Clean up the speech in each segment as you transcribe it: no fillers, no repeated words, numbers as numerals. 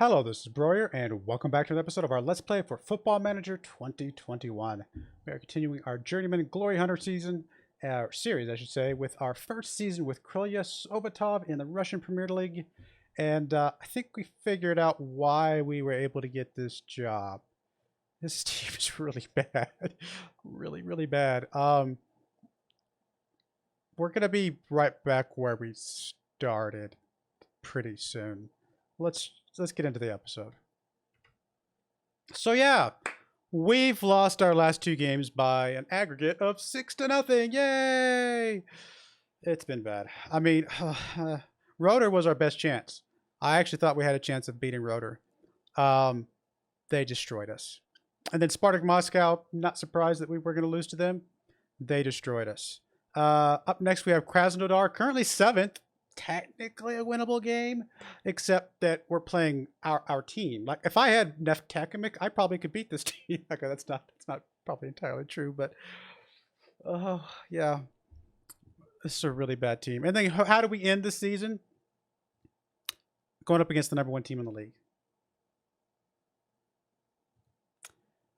Hello, this is Broyar, and welcome back to an episode of our Let's Play for Football Manager 2021. We are continuing our Journeyman Glory Hunter series, I should say, with our first season with Krylja Sovetov in the Russian Premier League. And I think we figured out why we were able to get this job. This team is really bad. Really, really bad. We're going to be right back where we started pretty soon. Let's get into the episode. So yeah, we've lost our last two games by an aggregate of 6-0. Yay! It's been bad. I mean, Rotor was our best chance. I actually thought we had a chance of beating Rotor. They destroyed us. And then Spartak Moscow, not surprised that we were going to lose to them. They destroyed us. Up next, we have Krasnodar, currently 7th. Technically a winnable game, except that we're playing our team. Like, if I had Neftekimik, I probably could beat this team. Okay, that's not probably entirely true, but oh yeah, this is a really bad team. And then how do we end the season? Going up against the #1 team in the league.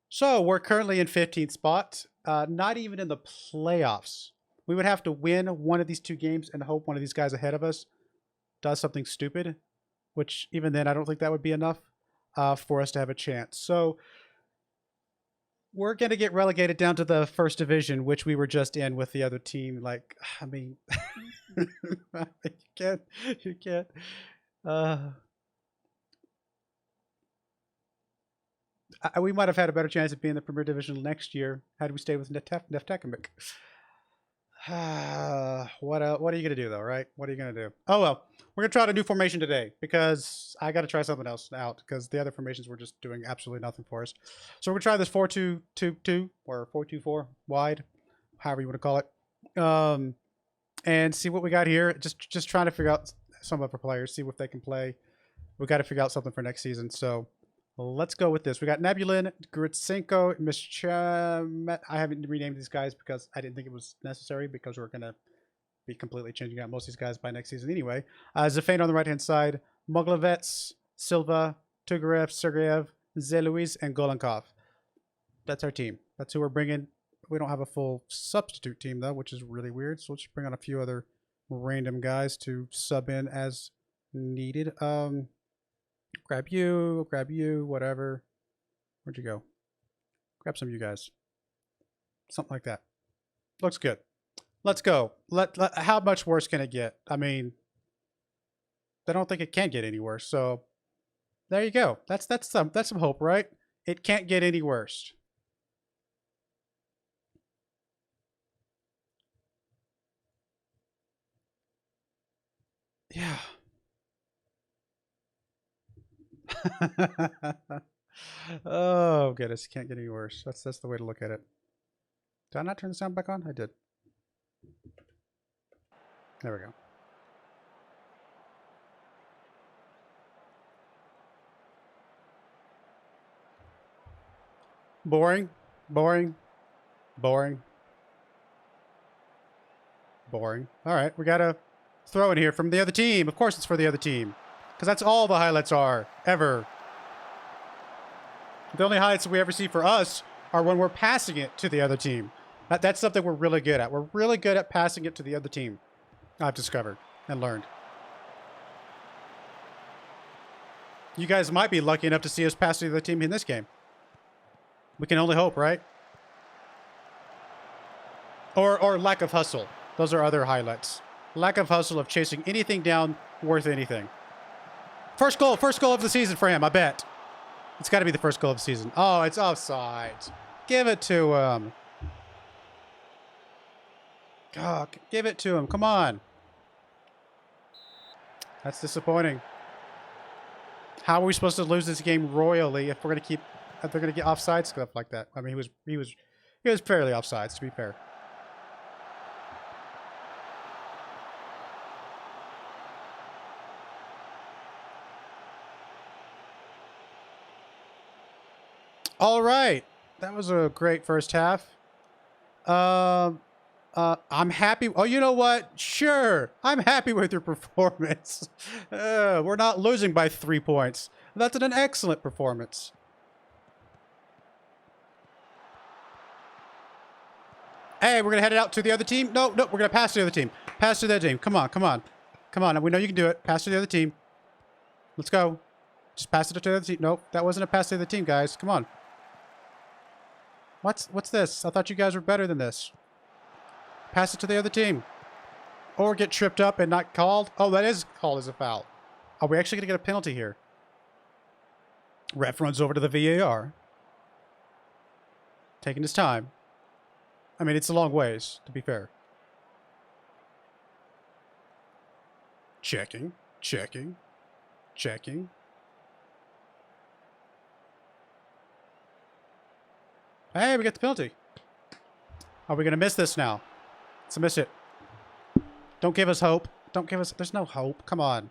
So we're currently in 15th spot, not even in the playoffs. We would have to win one of these two games and hope one of these guys ahead of us does something stupid, which even then I don't think that would be enough for us to have a chance. So we're going to get relegated down to the first division, which we were just in with the other team. Like, I mean, you can't. We might have had a better chance of being in the Premier Division next year had we stayed with Neftekimik. What are you going to do, though, right? What are you going to do? Oh, well, we're going to try out a new formation today because I got to try something else out because the other formations were just doing absolutely nothing for us. So we're going to try this 4-2-2-2 or 4-2-4 wide, however you want to call it, and see what we got here. Just trying to figure out some of our players, see if they can play. We got to figure out something for next season, so let's go with this. We got Nebulin, Gritsenko, Mishchamet. I haven't renamed these guys because I didn't think it was necessary because we're going to be completely changing out most of these guys by next season anyway. Zafane on the right-hand side, Moglovets, Silva, Tugarev, Sergeyev, Zeluis, and Golankov. That's our team. That's who we're bringing. We don't have a full substitute team, though, which is really weird. So let's just bring on a few other random guys to sub in as needed. Grab you, whatever. Where'd you go? Grab some of you guys. Something like that. Looks good. Let's go. How much worse can it get? I mean, I don't think it can get any worse. So there you go. That's some hope, right? It can't get any worse. Yeah. Oh goodness, can't get any worse. That's the way to look at it. Did I not turn the sound back on? I did. There we go. Boring, boring, boring, boring. All right, we got a throw in here from the other team. Of course it's for the other team. Because that's all the highlights are, ever. The only highlights we ever see for us are when we're passing it to the other team. That's something we're really good at. We're really good at passing it to the other team, I've discovered and learned. You guys might be lucky enough to see us pass to the other team in this game. We can only hope, right? Or lack of hustle. Those are other highlights. Lack of hustle of chasing anything down worth anything. First goal of the season for him, I bet. It's got to be the first goal of the season. Oh, it's offside. Give it to him. Oh, give it to him. Come on. That's disappointing. How are we supposed to lose this game royally if they're going to get offside stuff like that? I mean, he was fairly offsides, to be fair. All right, that was a great first half. I'm happy. Oh, you know what? Sure, I'm happy with your performance. We're not losing by 3 points. That's an excellent performance. Hey, we're going to head it out to the other team. No, we're going to pass to the other team. Pass to the other team. Come on. Come on. We know you can do it. Pass to the other team. Let's go. Just pass it to the other team. Nope, that wasn't a pass to the other team, guys. Come on. What's this? I thought you guys were better than this. Pass it to the other team. Or get tripped up and not called. Oh, that is called as a foul. Are we actually going to get a penalty here? Ref runs over to the VAR. Taking his time. I mean, it's a long ways, to be fair. Checking. Hey, we got the penalty. Are we going to miss this now? Let's miss it. Don't give us hope. There's no hope. Come on.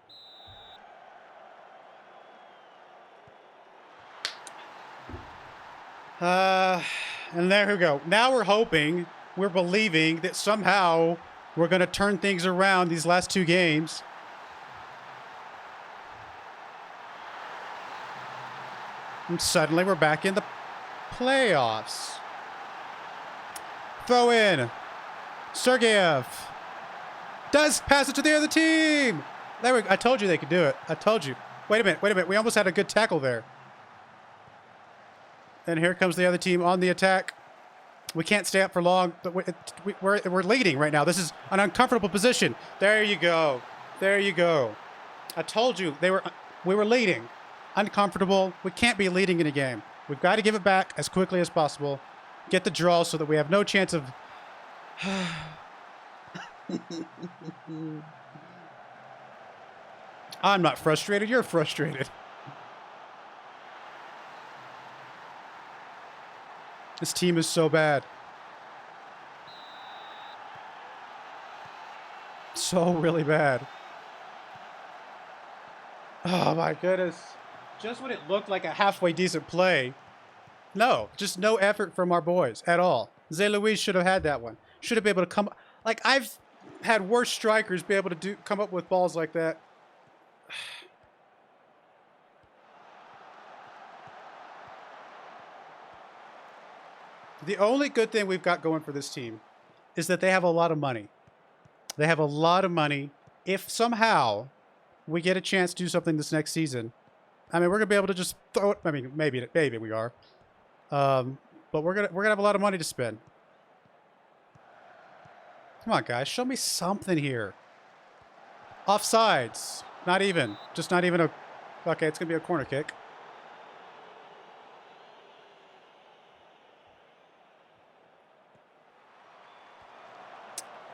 And there we go. Now we're hoping, we're believing that somehow we're going to turn things around these last two games. And suddenly we're back in the playoffs. Throw in. Sergeyev does pass it to the other team. There we go. I told you they could do it. I told you. Wait a minute. We almost had a good tackle there. And here comes the other team on the attack. We can't stay up for long, but we're leading right now. This is an uncomfortable position. There you go. I told you we were leading. Uncomfortable. We can't be leading in a game. We've got to give it back as quickly as possible. Get the draw so that we have no chance of... I'm not frustrated. You're frustrated. This team is so bad. So really bad. Oh my goodness. Just when it looked like a halfway decent play. No, just no effort from our boys at all. Zé Luis should have had that one. Should have been able to come... Like, I've had worse strikers be able to come up with balls like that. The only good thing we've got going for this team is that they have a lot of money. They have a lot of money. If somehow we get a chance to do something this next season, I mean, we're gonna be able to just throw it. I mean, maybe we are, but we're gonna have a lot of money to spend. Come on, guys, show me something here. Offsides, not even a. Okay, it's gonna be a corner kick.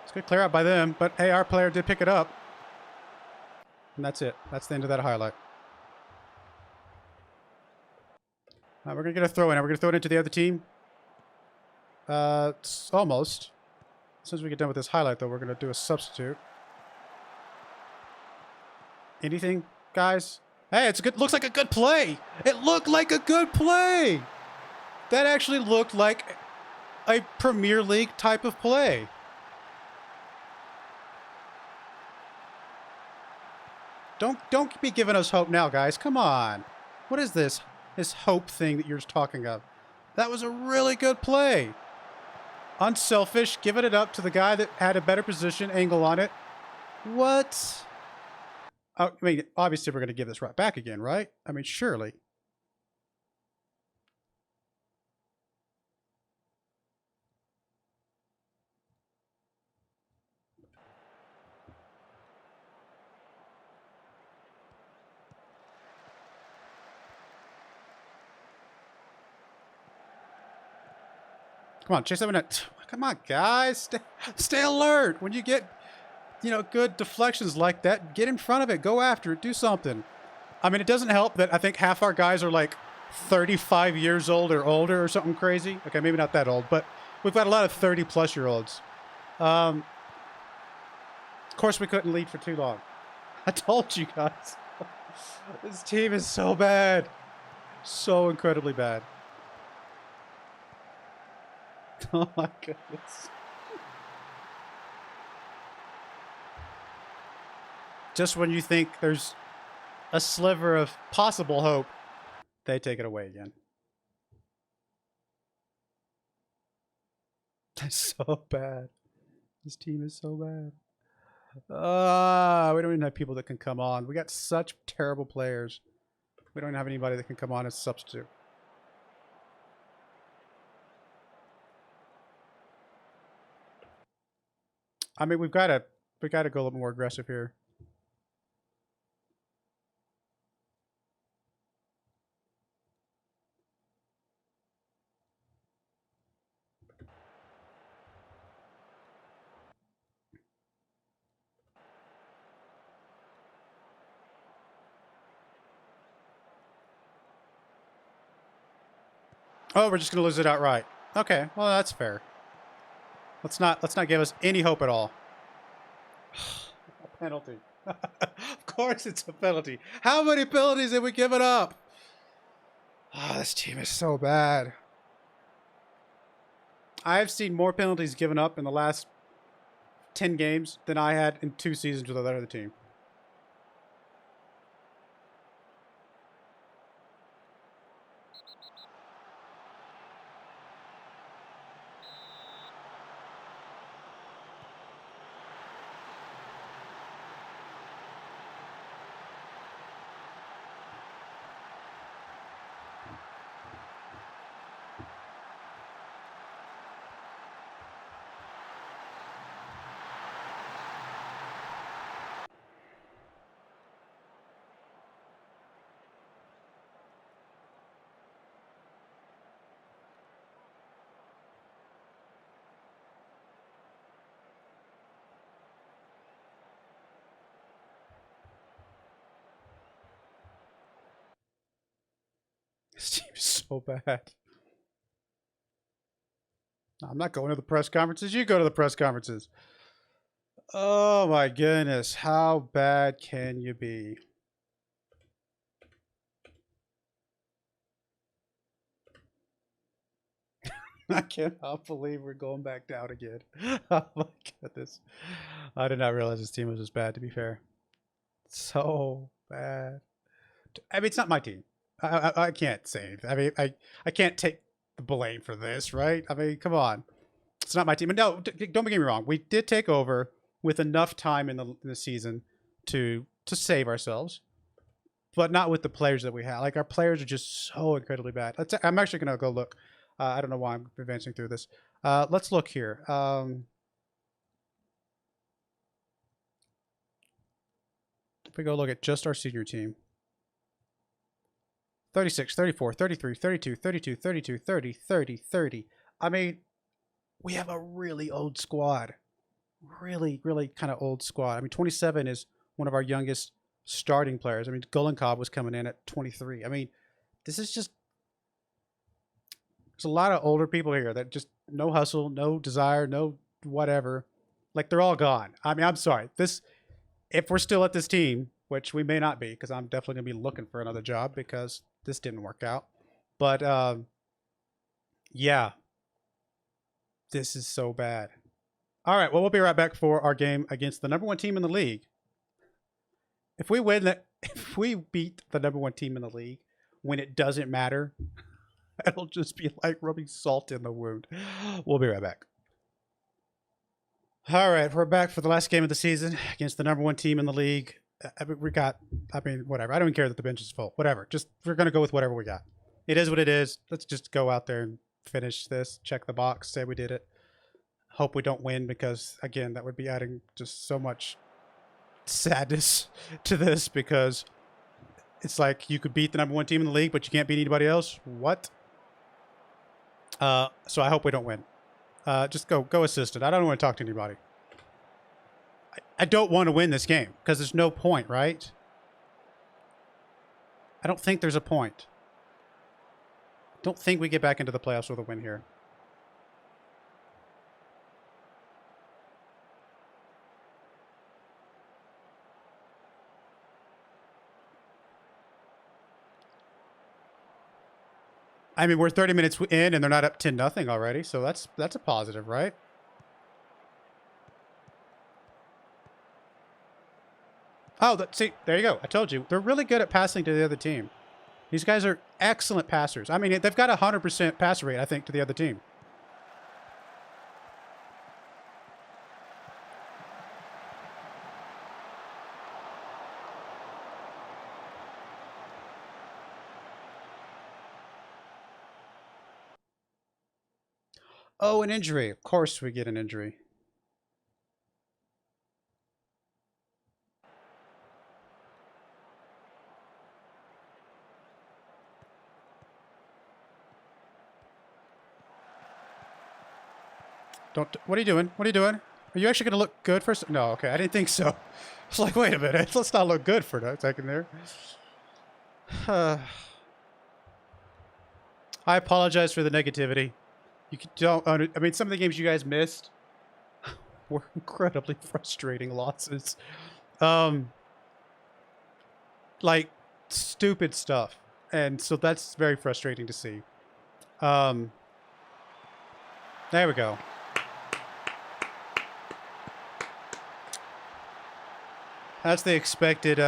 It's good clear out by them, but hey, our player did pick it up. And that's it. That's the end of that highlight. We're going to get a throw in. We're going to throw it into the other team. It's almost. As soon as we get done with this highlight, though, we're going to do a substitute. Anything, guys? Hey, it's a good. Looks like a good play. It looked like a good play. That actually looked like a Premier League type of play. Don't be giving us hope now, guys. Come on. What is this? This hope thing that you're talking of. That was a really good play. Unselfish, giving it up to the guy that had a better position angle on it. What? I mean, obviously we're going to give this right back again, right? I mean, surely. Come on, chase that one. Come on, guys. Stay alert. When you get, good deflections like that, get in front of it. Go after it. Do something. I mean, it doesn't help that I think half our guys are like 35 years old or older or something crazy. Okay, maybe not that old, but we've got a lot of 30-plus-year-olds. Of course, we couldn't lead for too long. I told you guys. This team is so bad. So incredibly bad. Oh my goodness. Just when you think there's a sliver of possible hope, they take it away again. That's so bad. This team is so bad. We don't even have people that can come on. We got such terrible players. We don't have anybody that can come on as a substitute. I mean, we got to go a little more aggressive here. Oh, we're just gonna lose it outright. Okay, well that's fair. Let's not give us any hope at all. A penalty. Of course it's a penalty. How many penalties have we given up? Oh, this team is so bad. I've seen more penalties given up in the last 10 games than I had in 2 seasons with the other team. This team is so bad. I'm not going to the press conferences. You go to the press conferences. Oh my goodness. How bad can you be? I cannot believe we're going back down again. Oh my goodness. I did not realize this team was this bad, to be fair. So bad. I mean, it's not my team. I can't say anything. I mean, I can't take the blame for this, right? I mean, come on. It's not my team. And no, don't get me wrong. We did take over with enough time in the season to save ourselves, but not with the players that we have. Like, our players are just so incredibly bad. I'm actually going to go look. I don't know why I'm advancing through this. Let's look here. If we go look at just our senior team. 36, 34, 33, 32, 32, 32, 30, 30, 30. I mean, we have a really old squad. Really, really kind of old squad. I mean, 27 is one of our youngest starting players. I mean, Golenkov was coming in at 23. I mean, this is just... There's a lot of older people here that just no hustle, no desire, no whatever. Like, they're all gone. I mean, I'm sorry. If we're still at this team, which we may not be, because I'm definitely going to be looking for another job because this didn't work out. But, yeah. This is so bad. All right, well, we'll be right back for our game against the #1 team in the league. If we beat the #1 team in the league when it doesn't matter, it'll just be like rubbing salt in the wound. We'll be right back. All right, we're back for the last game of the season against the #1 team in the league. I mean, whatever. I don't even care that the bench is full. Whatever. We're going to go with whatever we got. It is what it is. Let's just go out there and finish this. Check the box. Say we did it. Hope we don't win because, again, that would be adding just so much sadness to this because it's like you could beat the #1 team in the league, but you can't beat anybody else. What? So I hope we don't win. Just go assisted. I don't want to talk to anybody. I don't want to win this game because there's no point, right? I don't think there's a point. Don't think we get back into the playoffs with a win here. I mean, we're 30 minutes in and they're not up 10-0 already, so that's a positive, right? Oh, see, there you go. I told you. They're really good at passing to the other team. These guys are excellent passers. I mean, they've got a 100% pass rate, I think, to the other team. Oh, an injury. Of course we get an injury. Don't. What are you doing? What are you doing? Are you actually going to look good for? No, okay. I didn't think so. It's like, wait a minute. Let's not look good for a second there. I apologize for the negativity. You don't. I mean, some of the games you guys missed were incredibly frustrating losses. Like stupid stuff, and so that's very frustrating to see. There we go. That's the expected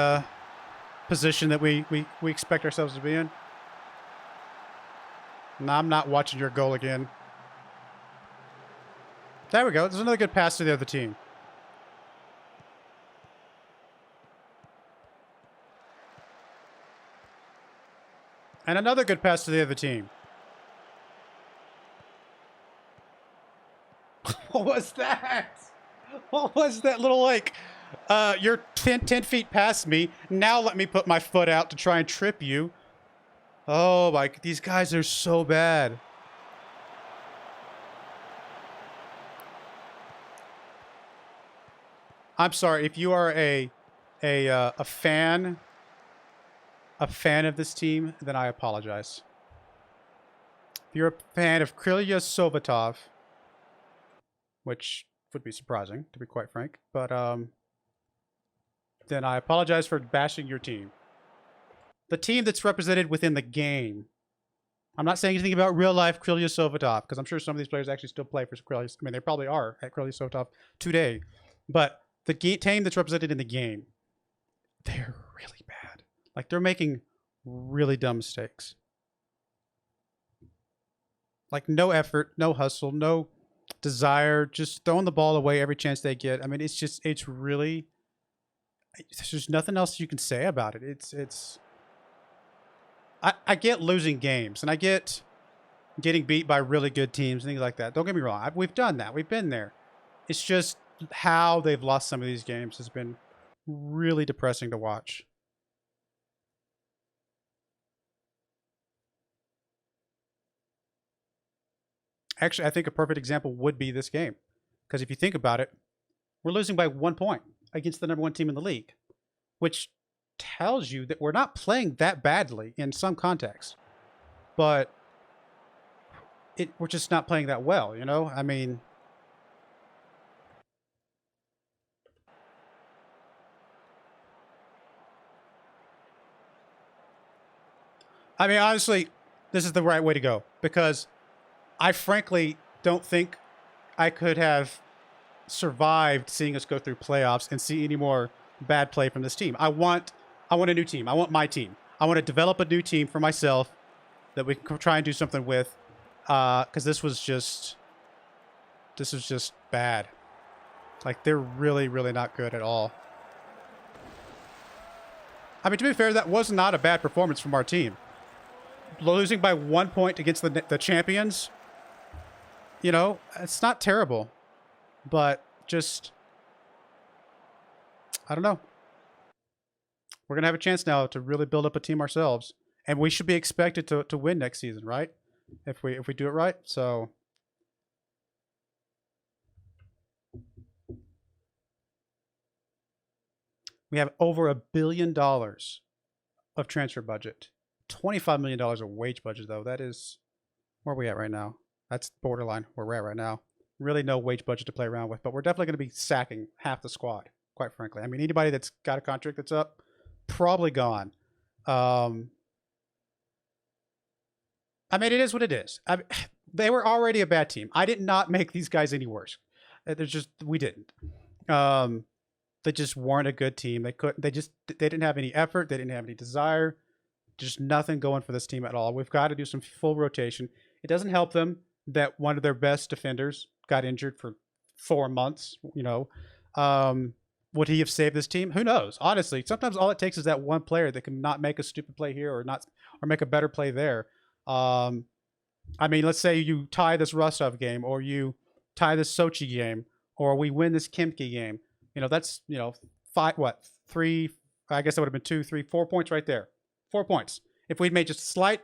position that we expect ourselves to be in. No, I'm not watching your goal again. There we go. There's another good pass to the other team. And another good pass to the other team. What was that? What was that little, like, you're 10 feet past me. Now let me put my foot out to try and trip you. Oh, my, these guys are so bad. I'm sorry, if you are a fan of this team, then I apologize. If you're a fan of Krylja Sovetov, which would be surprising, to be quite frank, but then I apologize for bashing your team. The team that's represented within the game. I'm not saying anything about real life Krylja Sovetov, because I'm sure some of these players actually still play for Krylja. I mean, they probably are at Krylja Sovetov today, but the team that's represented in the game, they're really bad. Like, they're making really dumb mistakes. Like, no effort, no hustle, no desire, just throwing the ball away every chance they get. I mean, it's just, it's really, there's nothing else you can say about it. I get losing games, and I get getting beat by really good teams and things like that. Don't get me wrong. We've done that. We've been there. It's just how they've lost some of these games has been really depressing to watch. Actually, I think a perfect example would be this game. Because if you think about it, we're losing by 1 point against the #1 team in the league, which tells you that we're not playing that badly in some contexts. But we're just not playing that well, you know? I mean, honestly, this is the right way to go. Because I frankly don't think I could have survived seeing us go through playoffs and see any more bad play from this team. I want a new team. I want my team. I want to develop a new team for myself that we can try and do something with. Because this was just bad. Like, they're really, really not good at all. I mean, to be fair, that was not a bad performance from our team. Losing by 1 point against the champions, you know, it's not terrible. But just, I don't know. We're going to have a chance now to really build up a team ourselves. And we should be expected to win next season, right? If we do it right. So we have over $1 billion of transfer budget. $25 million of wage budget, though. That is, where are we at right now? That's borderline where we're at right now. Really no wage budget to play around with, but we're definitely going to be sacking half the squad, quite frankly. I mean, anybody that's got a contract that's up, probably gone. I mean, it is what it is. They were already a bad team. I did not make these guys any worse. There's just, we didn't. They just weren't a good team. They couldn't. They didn't have any effort. They didn't have any desire. Just nothing going for this team at all. We've got to do some full rotation. It doesn't help them that one of their best defenders got injured for 4 months. Would he have saved this team? Who knows? Honestly, sometimes all it takes is that one player that can not make a stupid play here or make a better play there. I mean, let's say you tie this Rostov game, or you tie this Sochi game, or we win this Khimki game. That's three. I guess it would have been 2, 3, 4 points right there. 4 points. If we'd made just slight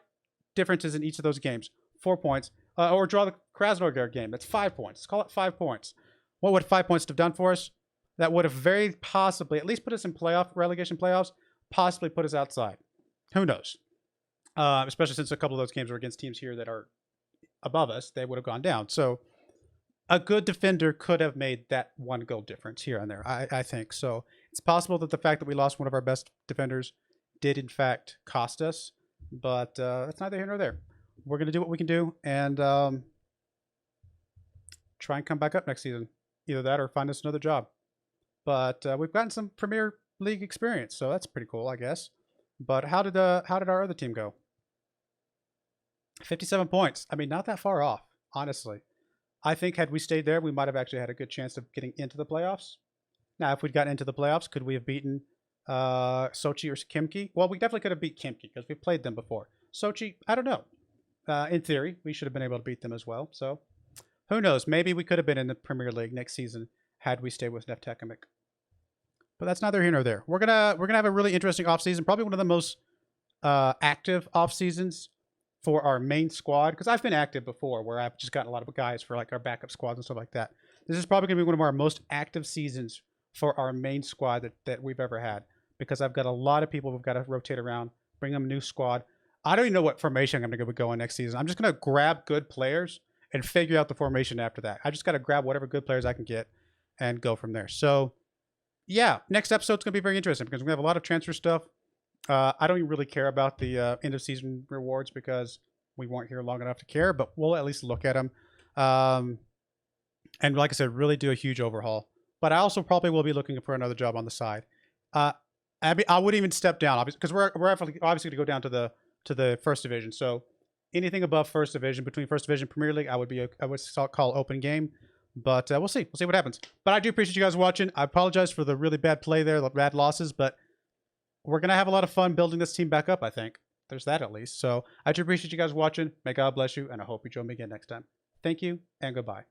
differences in each of those games, 4 points, or draw the Krasnodar game, that's 5 points. Let's call it 5 points. What would 5 points have done for us? That would have very possibly at least put us in relegation playoffs, possibly put us outside. Who knows? Especially since a couple of those games were against teams here that are above us, they would have gone down. So a good defender could have made that one goal difference here and there, I think. So it's possible that the fact that we lost one of our best defenders did in fact cost us, but that's neither here nor there. We're going to do what we can do and try and come back up next season. Either that or find us another job. But we've gotten some Premier League experience, so that's pretty cool, I guess. But how did our other team go? 57 points. I mean, not that far off, honestly. I think had we stayed there, we might have actually had a good chance of getting into the playoffs. Now, if we'd gotten into the playoffs, could we have beaten Sochi or Khimki? Well, we definitely could have beat Khimki because we've played them before. Sochi, I don't know. In theory, we should have been able to beat them as well. So, who knows? Maybe we could have been in the Premier League next season had we stayed with Neftekhimik. But that's neither here nor there. We're gonna have a really interesting offseason, probably one of the most active off seasons for our main squad, because I've been active before where I've just gotten a lot of guys for like our backup squads and stuff like that. This is probably gonna be one of our most active seasons for our main squad that we've ever had, because I've got a lot of people we've got to rotate around, bring them a new squad. I don't even know what formation I'm going to go in next season. I'm just going to grab good players and figure out the formation after that. I just got to grab whatever good players I can get and go from there. So, yeah, next episode's going to be very interesting because we have a lot of transfer stuff. I don't even really care about the end of season rewards because we weren't here long enough to care, but we'll at least look at them. And like I said, really do a huge overhaul. But I also probably will be looking for another job on the side. I wouldn't even step down because we're obviously going to go down to the first division. So anything above first division, between first division Premier League, I would call open game. But we'll see. We'll see what happens. But I do appreciate you guys watching. I apologize for the really bad play there, the bad losses, but we're going to have a lot of fun building this team back up, I think. There's that at least. So I do appreciate you guys watching. May God bless you, and I hope you join me again next time. Thank you, and goodbye.